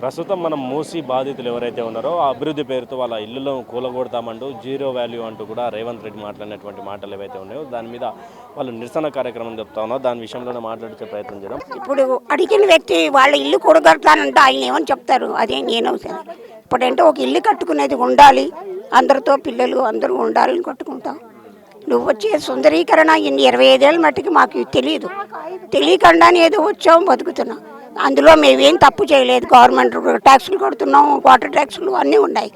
ప్రస్తుతం మనం మూసీ బాధితులు ఎవరైతే ఉన్నారో ఆ అభివృద్ధి పేరుతో వాళ్ళ ఇల్లులను కూలగొడతామంటూ జీరో వాల్యూ అంటూ కూడా రేవంత్ రెడ్డి మాట్లాడినటువంటి మాటలు ఏవైతే ఉన్నాయో దాని మీద వాళ్ళు నిరసన కార్యక్రమం చెప్తా ఉన్నారో దాని విషయంలోనే మాట్లాడించే ప్రయత్నం చేయడం. ఇప్పుడు అడిగిన వ్యక్తి వాళ్ళ ఇల్లు కూడగడతానంటే ఆయన ఏమని చెప్తారు? అదే నేను సరే ఇప్పుడంటే ఒక ఇల్లు కట్టుకునేది ఉండాలి, అందరితో పిల్లలు అందరూ ఉండాలని కట్టుకుంటాం. నువ్వు వచ్చే సుందరీకరణ ఇన్ని 25 ఏళ్ళ మట్టికి మాకు తెలియకుండానే ఏదో వచ్చాము బతుకుతున్నాం. అందులో మేమేం తప్పు చేయలేదు. గవర్నమెంట్ ట్యాక్సులు కడుతున్నాం, వాటర్ ట్యాక్సులు అన్నీ ఉన్నాయి,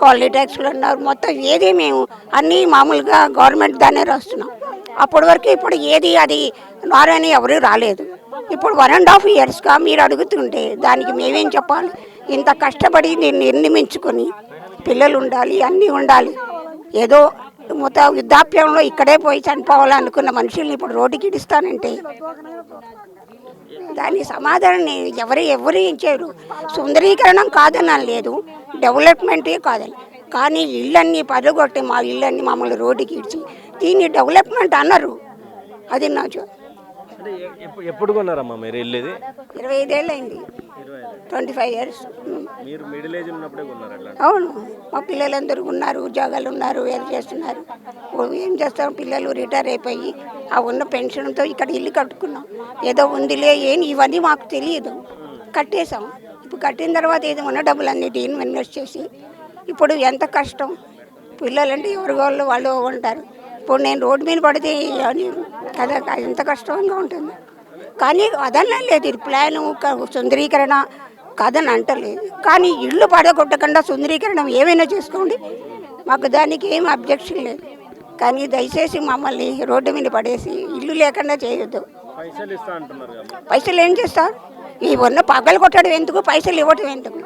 క్వాలిటీ ట్యాక్సులు అన్నారు, మొత్తం ఏది మేము అన్నీ మామూలుగా గవర్నమెంట్ దాన్నే రాస్తున్నాం. అప్పటి వరకు ఇప్పుడు ఏది అది నారని ఎవరు రాలేదు. ఇప్పుడు 1.5 ఇయర్స్గా మీరు అడుగుతుంటే దానికి మేమేం చెప్పాలి? ఇంత కష్టపడి దీన్ని నిర్మించుకొని పిల్లలు ఉండాలి, అన్నీ ఉండాలి, ఏదో మొత్తం వృద్ధాప్యంలో ఇక్కడే పోయి చనిపోవాలనుకున్న మనుషుల్ని ఇప్పుడు రోడ్డుకి ఇడిస్తానంటే దాని సమాధానం ఎవరు ఇచ్చారు? సుందరీకరణం కాదని లేదు, డెవలప్మెంటే కాదని, కానీ ఇళ్ళన్నీ పడగొట్టి మా ఇళ్ళన్నీ మమ్మల్ని రోడ్డుకి ఇచ్చి దీన్ని డెవలప్మెంట్ అన్నారు. అది నా ఎప్పుడు కొన్నారమ్మా మీరు ఇల్లు? 25 ఏళ్ళు అయింది, 25 ఇయర్స్. మీరు మిడిల్ ఏజ్ ఉన్నప్పుడే కొన్నారా? అవును, మా పిల్లలందరూ ఉన్నారు, ఉద్యోగాలు ఉన్నారు, ఏం చేస్తున్నారు, ఏం చేస్తాం, పిల్లలు రిటైర్ అయిపోయి ఆ ఉన్న పెన్షన్తో ఇక్కడ ఇల్లు కట్టుకున్నాం. ఏదో ఉందిలే ఏం ఇవన్నీ మాకు తెలియదు, కట్టేసాం. ఇప్పుడు కట్టిన తర్వాత ఏదో ఉన్న డబ్బులన్నీ ఇన్వెస్ట్ చేసి ఇప్పుడు ఎంత కష్టం. పిల్లలంటే ఎవరి వాళ్ళు ఉంటారు. ఇప్పుడు నేను రోడ్డు మీద పడితే కదా ఎంత కష్టంగా ఉంటుంది. కానీ అదన్నా లేదు, ఇది ప్లాను సుందరీకరణ కాదని అంటలేదు. కానీ ఇళ్ళు పడగొట్టకుండా సుందరీకరణ ఏమైనా చేసుకోండి, మాకు దానికి ఏం అబ్జెక్షన్ లేదు. కానీ దయచేసి మమ్మల్ని రోడ్డు మీద పడేసి ఇల్లు లేకుండా చేయొద్దు. పైసలు ఏం చేస్తారు? ఈ ఉన్న పగలు కొట్టడం ఎందుకు, పైసలు ఇవ్వటం ఎందుకు?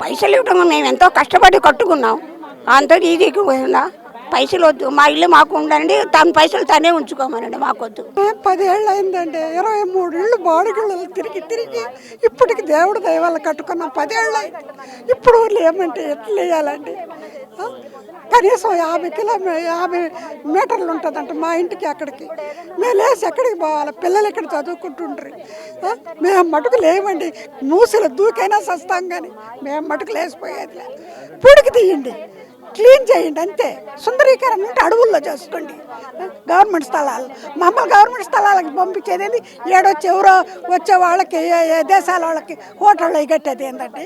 పైసలు ఇవ్వటం మేము ఎంతో కష్టపడి కట్టుకున్నాం, అంత ఈజీకి పోయిందా? పైసలు వద్దు, మా ఇల్లు మాకు ఉండండి, తన పైసలు తనే ఉంచుకోమనండి, మాకొద్దు. 10 ఏళ్ళు అయిందండి, 23 ఇళ్ళు బాడుగిళ్ళు తిరిగి ఇప్పటికి దేవుడు దయవల్ల కట్టుకున్నాం. 10 ఏళ్ళు అయింది. ఇప్పుడు లేమంటే ఎట్లా వేయాలండి? కనీసం 50 మీటర్లు ఉంటుందంట మా ఇంటికి అక్కడికి. మేము లేసి ఎక్కడికి పోవాలి? పిల్లలు ఇక్కడ చదువుకుంటుండ్రి. మేము మటుకు లేవండి, మూసలు దూకైనా సస్తాం, కానీ మేము మటుకు లేచిపోయేది. పూడికి తీయండి, క్లీన్ చేయండి, అంతే. సుందరీకరణ అంటే అడవుల్లో చేసుకోండి. గవర్నమెంట్ స్థలాలు మమ్మల్ని గవర్నమెంట్ స్థలాలకు పంపించేది ఏడొచ్చి ఎవరో వచ్చే వాళ్ళకి దేశాల వాళ్ళకి హోటళ్ళు కట్టేది ఏంటంటే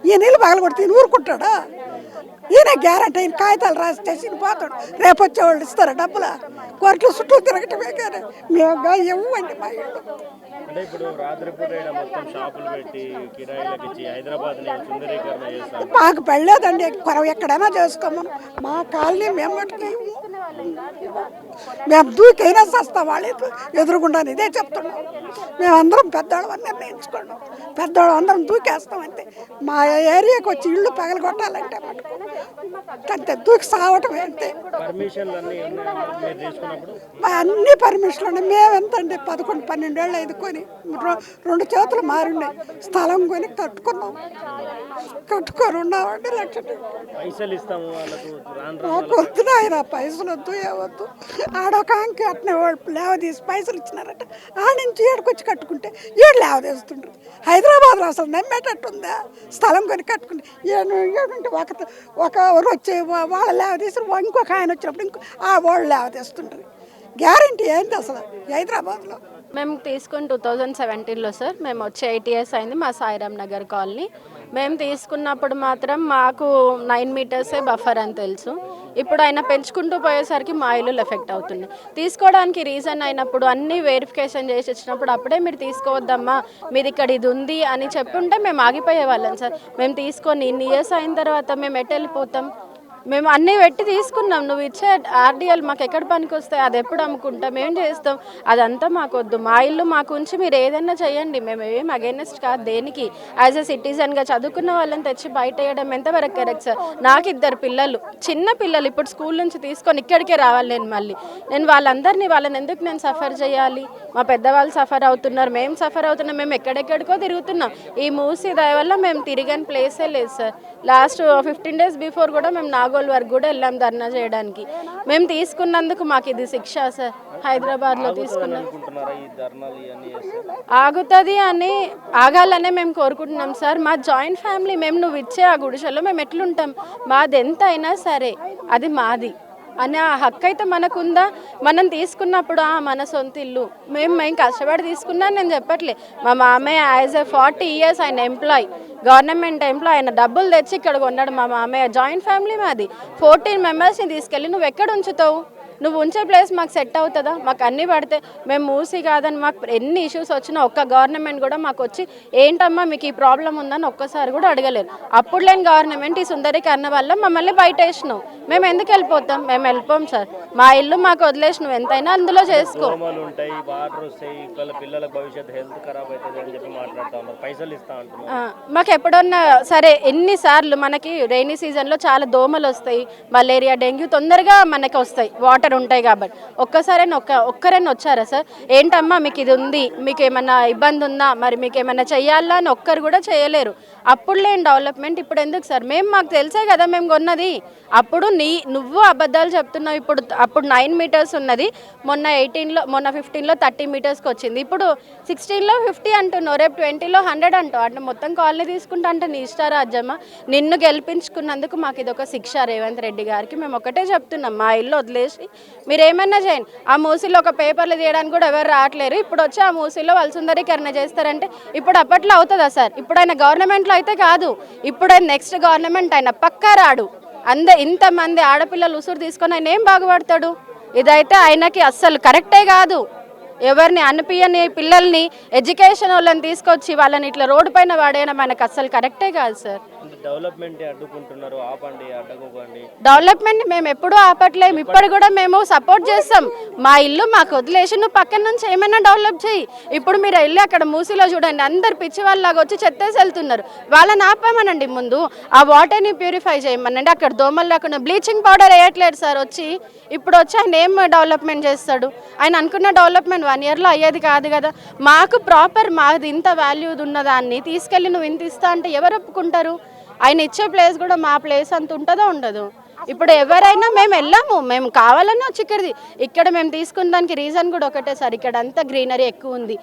ఈ నీళ్ళు పగలగొడితే ఈయన ఊరుకుంటాడా? ఈయన గ్యారంటీ, ఈయన కాగితాలు రాసి చేసి పోతాడు. రేపు వచ్చేవాళ్ళు ఇస్తారా డబ్బులు? కోర్టులో చుట్టూ తిరగటమే, కానీ మేము ఇవ్వండి మా ఇల్లు. మాకు పెళ్ళలేదండి, ఎక్కడైనా చేసుకోమని. మా కాలనీ మేము దూకైనా చేస్తాం, వాళ్ళు ఎదురుగుండా ఇదే చెప్తున్నాం. మేమందరం పెద్దవాళ్ళని నిర్ణయించుకున్నాం, పెద్దవాళ్ళు అందరం దూకేస్తాం అంతే. మా ఏరియాకి వచ్చి ఇళ్ళు పగల కొట్టాలంటే మటుకు అంతే, దూకి సావటమే అంతే. అన్ని పర్మిషన్లు ఉన్నాయి. మేమెంతండి 11-12 ఏళ్ళు ఎదుకొని 2 చేతులు మారున్నాయి, స్థలం కొని కట్టుకొని ఉన్నామండి. మాకు వద్దు ఆయన, పైసలు వద్దు, ఏవద్దు. ఆడొక అంకి అట్నే వాళ్ళు లేవదీసి పైసలు ఇచ్చినారట, ఆ నుంచి ఏడుకొచ్చి కట్టుకుంటే ఏడు లేవదీస్తుండ్రు. హైదరాబాద్లో అసలు నమ్మేటట్టుందా? స్థలం కొని కట్టుకుంటే ఏడుంటే ఒకరు వచ్చి వాళ్ళ లేవదీసి ఇంకొక ఆయన వచ్చినప్పుడు వాళ్ళు లేవదీస్తుంటారు. గ్యారంటీ ఏంటి అసలు హైదరాబాద్లో? మేము తీసుకుని 2017లో సార్, మేము వచ్చి 8 ఇయర్స్ అయింది. మా సాయిరామ్ నగర్ కాలనీ. మేము తీసుకున్నప్పుడు మాత్రం మాకు 9 మీటర్సే బఫర్ అని తెలుసు. ఇప్పుడు ఆయన పెంచుకుంటూ పోయేసరికి మా ఇల్లు ఎఫెక్ట్ అవుతుంది. తీసుకోవడానికి రీజన్ అయినప్పుడు అన్నీ వెరిఫికేషన్ చేసి వచ్చినప్పుడు అప్పుడే మీరు తీసుకోవద్దమ్మా, మీది ఇక్కడ ఇది ఉంది అని చెప్పుంటే మేము ఆగిపోయే వాళ్ళం సార్. మేము తీసుకొని ఇన్ని ఇయర్స్ అయిన తర్వాత మేము ఎటు వెళ్ళిపోతాం? మేము అన్నీ పెట్టి తీసుకున్నాం, నువ్వు ఇచ్చే ఆర్డిఎల్ మాకు ఎక్కడ పనికి వస్తాయి, అది ఎప్పుడు అమ్ముకుంటాం, ఏం చేస్తాం? అదంతా మాకు వద్దు, మా ఇల్లు మాకు ఉంచి మీరు ఏదైనా చేయండి, మేము ఏం అగైనెస్ట్ కాదు దేనికి. యాజ్ ఎ సిటిజన్గా చదువుకున్న వాళ్ళని తెచ్చి బయట వేయడం ఎంతవరకు కరెక్ట్ సార్? నాకు 2 పిల్లలు, చిన్న పిల్లలు, ఇప్పుడు స్కూల్ నుంచి తీసుకొని ఇక్కడికే రావాలి నేను వాళ్ళని ఎందుకు నేను సఫర్ చేయాలి? మా పెద్దవాళ్ళు సఫర్ అవుతున్నారు, మేము సఫర్ అవుతున్నాం, మేము ఎక్కడెక్కడికో తిరుగుతున్నాం. ఈ మూసీ దయ వల్ల మేము తిరిగిన ప్లేసే లేదు సార్. లాస్ట్ 15 డేస్ బిఫోర్ కూడా మేము నాగోల్ వరకు కూడా వెళ్ళాం ధర్నా చేయడానికి. మేము తీసుకున్నందుకు మాకు ఇది శిక్ష సార్. హైదరాబాద్లో తీసుకున్నాం. అనుకుంటున్నారా ఈ ధర్నాలు ఇవన్నీ చేస్తే? ఆగుతుంది అని ఆగాలనే మేము కోరుకుంటున్నాం సార్. మా జాయింట్ ఫ్యామిలీ, మేము నువ్వు ఇచ్చే ఆ గుడిసెలో మేము ఎట్లుంటాం? మాది ఎంత అయినా సరే అది మాది అనే ఆ హక్కు అయితే మనకుందా? మనం తీసుకున్నప్పుడు మన సొంత ఇల్లు మేము కష్టపడి తీసుకున్నా నేను చెప్పట్లే. మా మామయ్య యాజ్ ఎ 40 years ఆయన ఎంప్లాయ్, గవర్నమెంట్ ఎంప్లాయ్, ఆయన డబ్బులు తెచ్చి ఇక్కడ కొన్నాడు మా మామయ్య. జాయింట్ ఫ్యామిలీ మాది. 14 మెంబర్స్ని తీసుకెళ్ళి నువ్వు ఎక్కడ ఉంచుతావు? నువ్వు ఉంచే ప్లేస్ మాకు సెట్ అవుతుందా? మాకు అన్నీ పడితే మేము మూసి కాదని మాకు ఎన్ని ఇష్యూస్ వచ్చినా ఒక్క గవర్నమెంట్ కూడా మాకు వచ్చి ఏంటమ్మా మీకు ఈ ప్రాబ్లం ఉందని ఒక్కసారి కూడా అడగలేరు. అప్పుడు లేని గవర్నమెంట్ ఈ సుందరీకరణ వల్ల మమ్మల్ని బయట వేసినావు. మేము ఎందుకు వెళ్ళిపోతాం? మేము వెళ్ళిపోం సార్. మా ఇల్లు మాకు వదిలేసి నువ్వు ఎంతైనా అందులో చేసుకో. ఉంటాయి, వాటర్ వస్తాయి, పిల్లల భవిష్యత్తు హెల్త్ ఖరాబ్ అవుతుంది అని చెప్పి మాట్లాడుతూ ఉన్నారు. పైసలు ఇస్తా అంటున్నారు. మాకు ఎప్పుడన్నా సరే ఎన్నిసార్లు మనకి రైనీ సీజన్లో చాలా దోమలు వస్తాయి, మలేరియా, డెంగ్యూ తొందరగా మనకి వస్తాయి, వాటర్ ఉంటాయి కాబట్టి. ఒక్కరైనా వచ్చారా సార్? ఏంటమ్మా మీకు ఇది ఉంది, మీకు ఏమన్నా ఇబ్బంది ఉందా, మరి మీకు ఏమన్నా చెయ్యాలా అని ఒక్కరు కూడా చేయలేరు. అప్పుడు లేని డెవలప్మెంట్ ఇప్పుడు ఎందుకు సార్? మాకు తెలిసే కదా మేము కొన్నది. అప్పుడు నువ్వు అబద్ధాలు చెప్తున్నావు. అప్పుడు 9 meters ఉన్నది, మొన్న 15లో 30 metersకి వచ్చింది. ఇప్పుడు 16లో 50 అంటున్నావు, రేపు 20లో 100 అంటావు. అంటే మొత్తం కాలనీ తీసుకుంటా అంటే నీ ఇష్టారాజ్యమా? నిన్ను గెలిపించుకున్నందుకు మాకు ఇది ఒక శిక్ష రేవంత్ రెడ్డి గారికి. మేము ఒకటే చెప్తున్నాం, మా ఇల్లు వదిలేసి మీరు ఏమన్నా చేయండి. ఆ మూసీలో ఒక పేపర్లు తీయడానికి కూడా ఎవరు రావట్లేరు. ఇప్పుడు వచ్చి ఆ మూసీలో వాళ్ళు సుందరీకరణ చేస్తారంటే ఇప్పుడు అప్పట్లో అవుతుందా సార్? ఇప్పుడు ఆయన గవర్నమెంట్లో అయితే కాదు, ఇప్పుడే నెక్స్ట్ గవర్నమెంట్ ఆయన పక్కా రాడు. ఇంతమంది ఆడపిల్లలు ఉసురు తీసుకొని ఆయన ఏం బాగుపడతాడు? ఇదైతే ఆయనకి అస్సలు కరెక్టే కాదు. ఎవరిని అనిపించని పిల్లల్ని, ఎడ్యుకేషన్ వాళ్ళని తీసుకొచ్చి వాళ్ళని ఇట్లా రోడ్డు పైన వాడేయడం మనకు అస్సలు కరెక్టే కాదు సార్. డెవలప్మెంట్ అడ్డుకుంటున్నారు, ఆపండి, అడ్డుకోకండి. డెవలప్మెంట్ మేము ఎప్పుడూ ఆపట్లేము, ఇప్పుడు కూడా మేము సపోర్ట్ చేస్తాం. మా ఇల్లు మాకు వదిలేసి నువ్వు పక్కన నుంచి ఏమైనా డెవలప్ చేయి. ఇప్పుడు మీరు వెళ్ళి అక్కడ మూసీలో చూడండి, అందరు పిచ్చి వాళ్ళలాగా వచ్చి చెత్తేసి వెళ్తున్నారు. వాళ్ళని ఆపామనండి, ముందు ఆ వాటర్ని ప్యూరిఫై చేయమనండి. అక్కడ దోమలు లేకుండా బ్లీచింగ్ పౌడర్ వేయట్లేదు సార్ వచ్చి. ఇప్పుడు వచ్చి ఆయన ఏం డెవలప్మెంట్ చేస్తాడు? ఆయన అనుకున్న డెవలప్మెంట్ 1 yearలో అయ్యేది కాదు కదా. మాకు ప్రాపర్ మాది ఇంత వాల్యూ ఉన్నదాన్ని తీసుకెళ్ళి నువ్వు ఇంత ఇస్తా అంటే ఎవరు ఒప్పుకుంటారు? ఆయన ఇచ్చే ప్లేస్ కూడా మా ప్లేస్ అంత ఉంటుందో ఉండదు. ఇప్పుడు ఎవరైనా మేము వెళ్ళాము, మేము కావాలని వచ్చి ఇక్కడ మేము తీసుకున్న దానికి రీజన్ కూడా ఒకటే సార్, ఇక్కడ అంతా గ్రీనరీ ఎక్కువ ఉంది.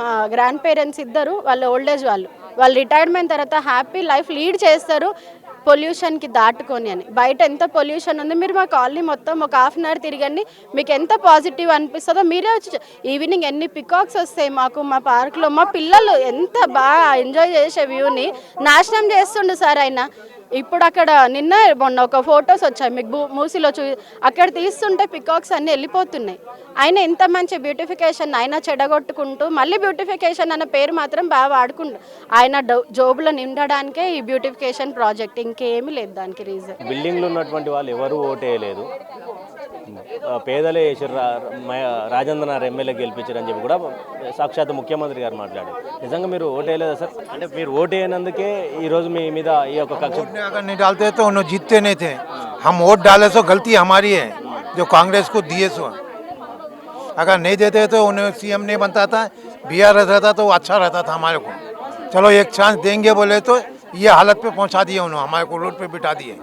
మా గ్రాండ్ పేరెంట్స్ ఇద్దరు వాళ్ళు ఓల్డేజ్ వాళ్ళు రిటైర్మెంట్ తర్వాత హ్యాపీ లైఫ్ లీడ్ చేస్తారు పొల్యూషన్కి దాటుకొని అని. బయట ఎంత పొల్యూషన్ ఉంది, మీరు మా కాలనీ మొత్తం ఒక 1/2 hour తిరగండి, మీకు ఎంత పాజిటివ్ అనిపిస్తుందో మీరే వచ్చి. ఈవినింగ్ ఎన్ని పికాక్స్ వస్తాయి మాకు మా పార్క్లో. మా పిల్లలు ఎంత బాగా ఎంజాయ్ చేసే వ్యూని నాశనం చేస్తుండు సార్ ఆయన. ఇప్పుడు అక్కడ మొన్న ఒక ఫొటోస్ వచ్చాయి మీకు మూసీలో అక్కడ తీస్తుంటే పికాక్స్ అన్నీ వెళ్ళిపోతున్నాయి. ఆయన ఇంత మంచి బ్యూటిఫికేషన్ ఆయన చెడగొట్టుకుంటూ మళ్ళీ బ్యూటిఫికేషన్ అన్న పేరు మాత్రం బాగా వాడుకుంటూ ఆయన జోబులో నిండడానికే ఈ బ్యూటిఫికేషన్ ప్రాజెక్ట్, ఇంకేమీ లేదు దానికి రీజన్. బిల్డింగ్లో ఉన్నటువంటి వాళ్ళు ఎవరు ఓటేయలేదు, పేదలే రాజేంద్రనగర్ ఎమ్మెల్యే గెలిపించారని చెప్పి కూడా సాక్షాత్ ముఖ్యమంత్రి గారు మాట్లాడారు. నిజంగా మీరు ఓటేయలేదా సార్? అంటే మీరు ఓటేయనందుకే ఈరోజు మీ మీద ఈ యొక్క కక్ష. अगर नहीं डालते तो उन्हें जीतते नहीं थे. हम वोट डाले तो गलती हमारी है जो कांग्रेस को दिए सो. अगर नहीं देते तो उन्हें सीएम नहीं बनता था, बिहार रहता तो अच्छा रहता था हमारे को. चलो एक चांस देंगे बोले तो ये हालत पे पहुंचा दिए उन्होंने, हमारे को रोड पे बिठा दिए.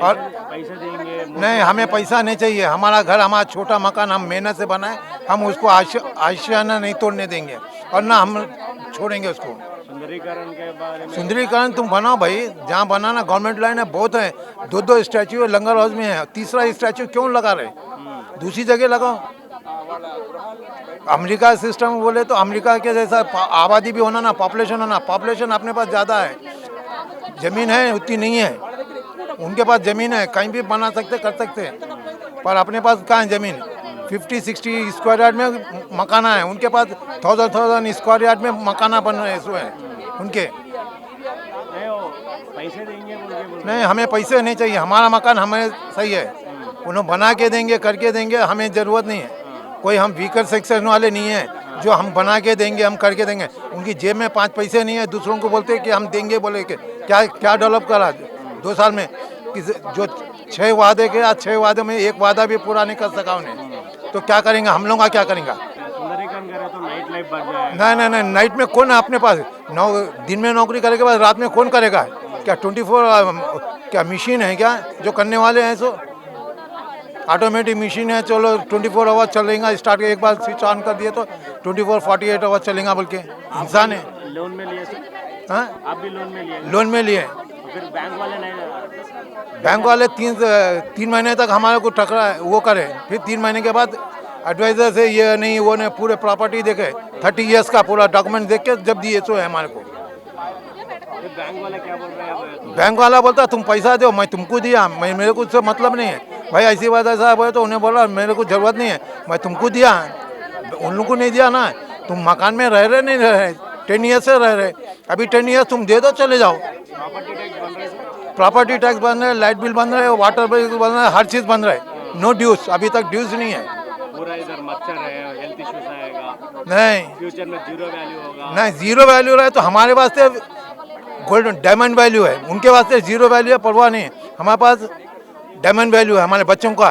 और पैसे देंगे नहीं, हमें पैसा नहीं चाहिए. हमारा घर, हमारा छोटा मकान हम मेहनत से बनाए, हम उसको आशियाना नहीं तोड़ने देंगे और ना हम छोड़ेंगे उसको. सुंदरीकरण के बारे में सुंदरीकरण तुम बनाओ भाई, जहाँ बनाना गवर्नमेंट लाइन है, बहुत है. 2 स्टैचू लंगर हाउस में है, तीसरा स्टैचू क्यों लगा रहे? दूसरी जगह लगाओ. अमेरिका सिस्टम बोले तो अमेरिका के जैसा आबादी भी होना ना, पॉपुलेशन अपने पास ज़्यादा है, ज़मीन है उतनी नहीं है. उनके पास ज़मीन है, कहीं भी बना सकते, कर सकते, पर अपने पास कहाँ है ज़मीन? 50-60 स्क्वायर यार्ड में मकाना है, उनके पास 1000 स्क्वायर यार्ड में मकाना बन रहे हैं उनके. पैसे देंगे नहीं, हमें पैसे नहीं चाहिए, हमारा मकान हमें सही है. उन्हें बना के देंगे, करके देंगे, हमें ज़रूरत नहीं है. कोई हम वीकर सेक्शन वाले नहीं हैं जो हम बना के देंगे, हम करके देंगे. उनकी जेब में 5 पैसे नहीं है, दूसरों को बोलते कि हम देंगे, बोले कि क्या डेवलप करा 2 साल में. जो 6 वादे के 6 वादे में 1 वादा भी पूरा नहीं कर सका उन्हें, तो क्या करेंगे हम लोग? क्या करेंगे? सुंदरीकरण करे तो नाइट लाइफ बढ़ जाए. नहीं, नाइट में कौन है अपने पास? दिन में नौकरी करेगा, बाद रात में कौन करेगा? क्या 24 क्या मशीन है क्या जो करने वाले हैं? सो ऑटोमेटिक मशीन है, चलो 24 आवर्स चलेगा, स्टार्ट एक बार स्विच ऑन कर दिए तो 24-48 आवर्स चलेगा, बल्कि इंसान है। लोन में लिए सर? हाँ, आप भी लोन में लिए? लोन में लिए। फिर बैंक वाले नहीं, बैंक वाले 3 महीने तक हमारे को टकरा वो करे, फिर 3 महीने के बाद एडवाइजर से ये नहीं वो नहीं पूरे प्रॉपर्टी देखे 30 ईयर्स का पूरा डॉक्यूमेंट देख के जब दिए सो है हमारे को। फिर बैंक वाला क्या बोल रहे हैं? बैंक वाला बोलता तुम पैसा दो, मैं तुमको दिया, मैं मेरे को उससे मतलब नहीं है भाई, ऐसी बात ऐसा है तो उन्हें बोला मेरे को जरूरत नहीं है, मैं तुमको दिया, उन लोगों को नहीं दिया ना, तुम मकान में रह रहे नहीं रह रहे, 10 ईयर्स से रह रहे, अभी 10 ईयर्स तुम दे दो चले जाओ। प्रॉपर्टी टैक्स बन रहे हैं? प्रॉपर्टी टैक्स बन रहे, लाइट बिल बन रहे, वाटर बिल बन रहे, हर चीज़ बन रहा है, नो ड्यूज, अभी तक ड्यूज नहीं है। पूरा इधर मच्छर है, हेल्थ इश्यूज आएगा, नहीं फ्यूचर में जीरो वैल्यू होगा। नहीं, जीरो वैल्यू रहा है तो हमारे वास्ते गोल्डन डायमंड वैल्यू है, उनके वास्ते जीरो वैल्यू है, परवाह नहीं है, हमारे पास डायमंड वैल्यू है, हमारे बच्चों का,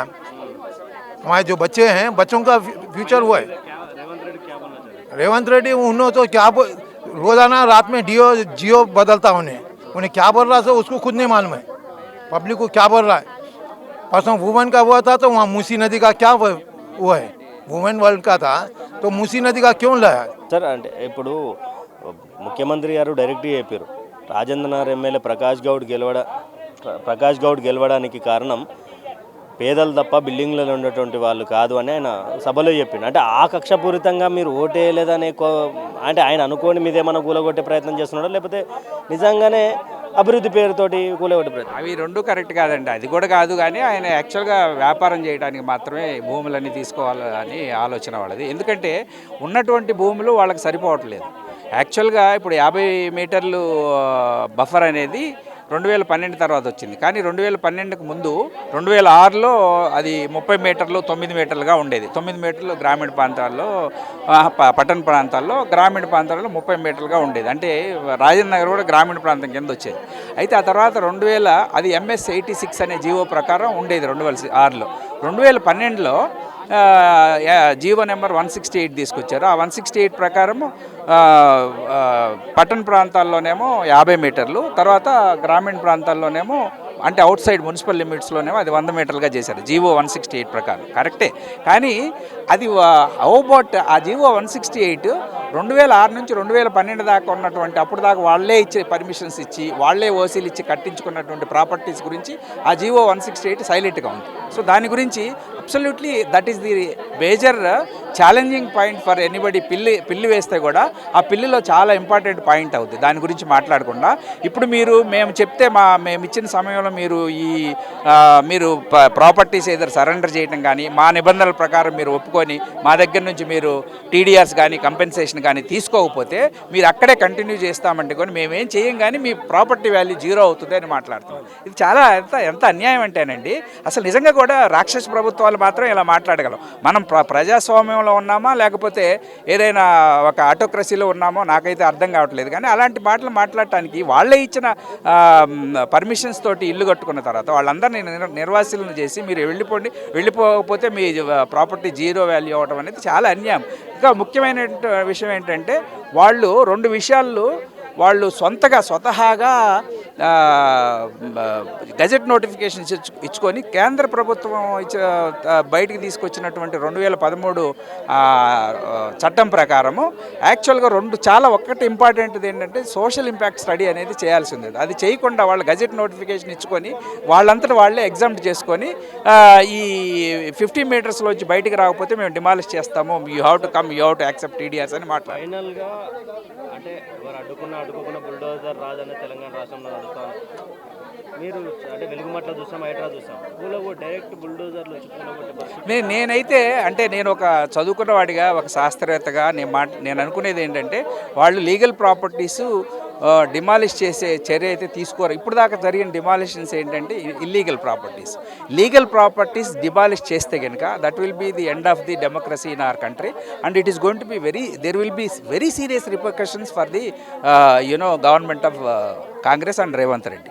हमारे जो बच्चे हैं बच्चों का फ्यूचर वो है। क्या रेवंत रेड्डी क्या बोलना चाह रहे हैं? रेवंत रेड्डी उन्होंने तो क्या रोजाना रात में जियो बदलता उन्हें क्या बोल रहा है उसको खुद नहीं मालूम है, पब्लिक को क्या बोल रहा है। परसों वुमेन का हुआ था तो वहाँ मूसी नदी का क्या वो है, वुमेन वर्ल्ड का था तो मूसी नदी का क्यों लाया? సార్ అంటే ఇప్పుడు ముఖ్యమంత్రి గారు డైరెక్ట్గా చెప్పారు రాజేంద్ర నగర్ ఎమ్మెల్యే ప్రకాష్ గౌడ్ గెలవడానికి కారణం పేదలు తప్ప బిల్డింగ్లలో ఉండేటువంటి వాళ్ళు కాదు అని ఆయన సభలో చెప్పిండు. అంటే ఆ కక్షపూరితంగా మీరు ఓటేయలేదనే అంటే ఆయన అనుకోని మీదేమన్నా కూలగొట్టే ప్రయత్నం చేస్తున్నాడో లేకపోతే నిజంగానే అభివృద్ధి పేరుతోటి కూలగొట్టే ప్రయత్నం? అవి రెండు కరెక్ట్ కాదండి, అది కూడా కాదు. కానీ ఆయన యాక్చువల్గా వ్యాపారం చేయడానికి మాత్రమే భూములన్నీ తీసుకోవాలని ఆలోచన వాళ్ళది. ఎందుకంటే ఉన్నటువంటి భూములు వాళ్ళకి సరిపోవట్లేదు. యాక్చువల్గా ఇప్పుడు 50 మీటర్లు బఫర్ అనేది 2012 తర్వాత వచ్చింది. కానీ 2012కు ముందు 2006లో అది 30 మీటర్లు 9 మీటర్లుగా ఉండేది. 9 మీటర్లు గ్రామీణ ప్రాంతాల్లో, పట్టణ ప్రాంతాల్లో, గ్రామీణ ప్రాంతాల్లో 30 మీటర్లుగా ఉండేది. అంటే రాజేంద్ర నగర్ కూడా గ్రామీణ ప్రాంతం కింద వచ్చేది. అయితే ఆ తర్వాత 2000 అది MS 86 అనే జీవో ప్రకారం ఉండేది 2006లో. 2012లో జీవో నెంబర్ 168 తీసుకొచ్చారు. ఆ 168 ప్రకారము పట్టణ ప్రాంతాల్లోనేమో 50 మీటర్లు, తర్వాత గ్రామీణ ప్రాంతాల్లోనేమో అంటే అవుట్ సైడ్ మున్సిపల్ లిమిట్స్లోనేమో అది 100 మీటర్లుగా చేశారు జీవో 168 ప్రకారం. కరెక్టే, కానీ అది అబౌట్ ఆ జీవో 168 2006 నుంచి 2012 దాకా ఉన్నటువంటి అప్పుడు దాకా వాళ్ళే ఇచ్చే పర్మిషన్స్ ఇచ్చి వాళ్ళే ఓసీలు ఇచ్చి కట్టించుకున్నటువంటి ప్రాపర్టీస్ గురించి ఆ జీవో 168 సైలెంట్గా ఉంది. సో దాని గురించి absolutely that is the major challenging point for anybody. పిల్లి వేస్తే కూడా ఆ పిల్లిలో చాలా ఇంపార్టెంట్ పాయింట్ అవుతుంది. దాని గురించి మాట్లాడకుండా ఇప్పుడు మేము చెప్తే మేము ఇచ్చిన సమయంలో మీరు ప్రాపర్టీస్ ఏదైనా సరెండర్ చేయడం కానీ మా నిబంధనల ప్రకారం మీరు ఒప్పుకొని మా దగ్గర నుంచి మీరు TDRs కానీ కంపెన్సేషన్ కానీ తీసుకోకపోతే మీరు అక్కడే కంటిన్యూ చేస్తామంటే కానీ మేమేం చేయం, కానీ మీ ప్రాపర్టీ వాల్యూ జీరో అవుతుంది అని మాట్లాడుతున్నాం. ఇది చాలా ఎంత అన్యాయం అంటేనండి, అసలు నిజంగా కూడా రాక్షస ప్రభుత్వాలు మాత్రం ఇలా మాట్లాడగలం. మనం ప్రజాస్వామ్యంలో ఉన్నామా లేకపోతే ఏదైనా ఒక ఆటోక్రసీలో ఉన్నామో నాకైతే అర్థం కావట్లేదు. కానీ అలాంటి మాటలు మాట్లాడటానికి వాళ్ళే ఇచ్చిన పర్మిషన్స్ తోటి ఇల్లు కట్టుకున్న తర్వాత వాళ్ళందరినీ నిర్వాసితులను చేసి మీరు వెళ్ళిపోకపోతే మీ ప్రాపర్టీ జీరో వాల్యూ అవ్వడం అనేది చాలా అన్యాయం. ఇంకా ముఖ్యమైన విషయం ఏంటంటే వాళ్ళు 2 విషయాలు వాళ్ళు స్వతహాగా గజెట్ నోటిఫికేషన్స్ ఇచ్చుకొని కేంద్ర ప్రభుత్వం బయటికి తీసుకొచ్చినటువంటి 2013 చట్టం ప్రకారము యాక్చువల్గా ఒకటి ఇంపార్టెంట్ది ఏంటంటే సోషల్ ఇంపాక్ట్ స్టడీ అనేది చేయాల్సి ఉంది. అది చేయకుండా వాళ్ళు గజెట్ నోటిఫికేషన్ ఇచ్చుకొని వాళ్ళంతటా వాళ్ళే ఎగ్జామ్ట్ చేసుకొని ఈ 50 మీటర్స్లోంచి బయటికి రాకపోతే మేము డిమాలిష్ చేస్తాము, you have to accept TDRs అని మాట్లాడారు. ఫైనల్గా అంటే ఎవరు అడ్డుకున్న బుల్డోజర్ రాజన్న తెలంగాణ రాష్ట్రంలో నడుస్తాను. మీరు అంటే వెలుగుమట్ల చూసాం, హైడ్రా చూసాం, డైరెక్ట్ బుల్డోజర్లు నేనైతే అంటే నేను ఒక చదువుకున్న వాడిగా ఒక శాస్త్రవేత్తగా నేను అనుకునేది ఏంటంటే వాళ్ళు లీగల్ ప్రాపర్టీస్ డిమాలిష్ చేసే చర్య అయితే తీసుకోరు. ఇప్పుడు దాకా జరిగిన డిమాలిషన్స్ ఏంటంటే ఇల్లీగల్ ప్రాపర్టీస్ డిమాలిష్ చేస్తే కనుక that will be the end of the democracy in our country and it is going to be there will be very serious repercussions for the government of Congress and Revanth Reddy.